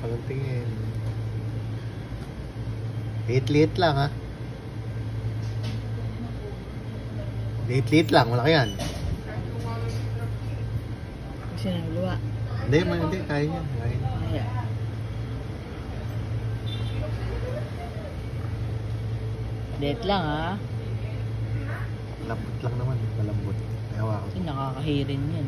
Palang tingin. Liit-liit lang ha. Liit-liit lang, wala yan. Kasi nagluwa. Hindi, hindi. Kaya niya. Kaya niya. Kaya. Liit lang ha. Lambot lang naman. Malambot. Ayaw ako. Kasi nakakahirin yan.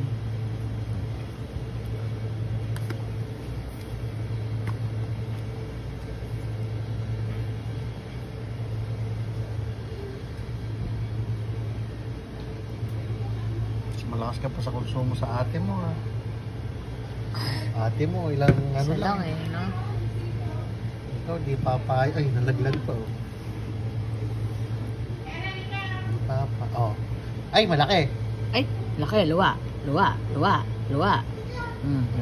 Malakas ka pa sa konsumo sa ate mo ha. Ate mo, ilang ano Isa lang eh, no? Ikaw, di papay. Ay, nalaglag pa oh. Di papa. Oh. Ay, malaki. Ay, laki. Luwa. Luwa. Luwa. Luwa.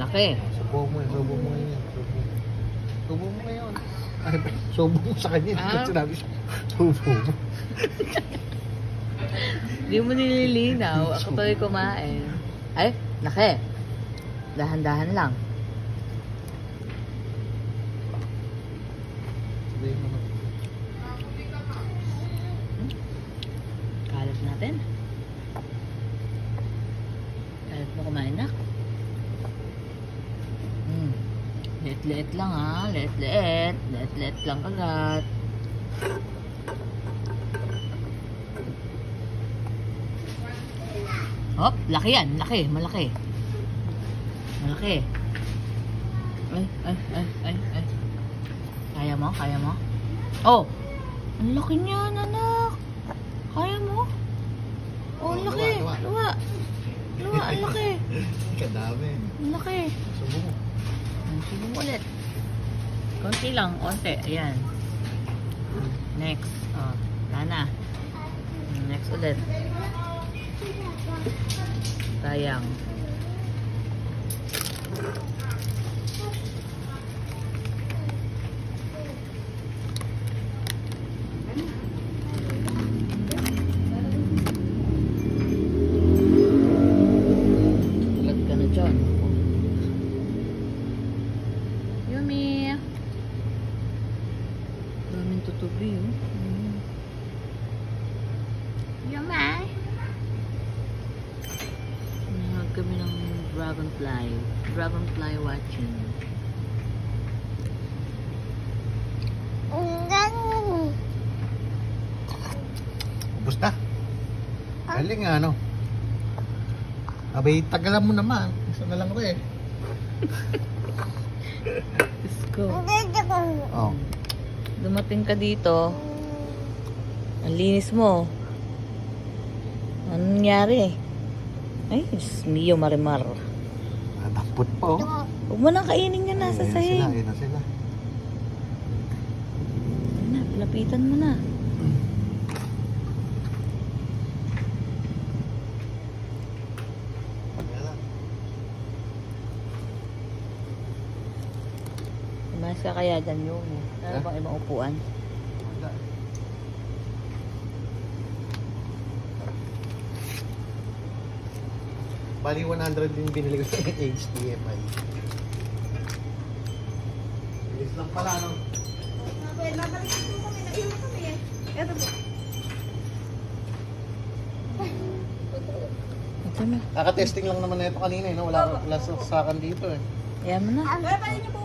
Laki. Subo mo, subo mo ngayon. Subo mo ngayon. Ay, subo mo sa kanya. Ah? Sinabi siya. Subo mo. Hindi mo nililinaw. Ako tuloy kumain. Ay, laki. Dahan-dahan lang. Sabihin mo na. Kalat natin. Kalat mo kumain na. Liit-liit lang ha. Liit-liit. Liit-liit lang kagat. Hop, laki yan. Laki. Malaki. Malaki. Ay. Kaya mo? Kaya mo? Oh! Ang laki niyan, anak. Kaya mo? Oh, ang laki. Luwa. Luwa. Luwa, ang laki. Kadami. Ang laki. Subo mo. Sige mo ulit. Konti lang. Konti. Ayan. Next. Oh, Lana. Next ulit. Sayang. Ulat ka na dyan. Yummy. Daming tutubi, oh. Yummy. Nahag kami ng dragonfly. Dragonfly watching. Ubus na. Galing nga, ano? Abay, tagalan mo naman. Isa na lang rin. Let's go. Oh. Dumating ka dito. Ang linis mo. Anong nangyari? Ay, Diyos mio, Marimar. Nadampot pa, oh. Huwag mo nang kainin yun na sa sahig. Ayun na sila. Ayun na, lapitan mo na. Mas ka kaya dyan yung ano bang ibang upuan? Bali 100 din binili ko sa HDMI. Bilis lang pala, no? Nabalikan po kami, naiwan kami eh. Eto po. Ito na. Kaka-testing lang naman na ito kanina, no? Wala sasakan dito, eh. Ayan mo na. Kaya pala niyo po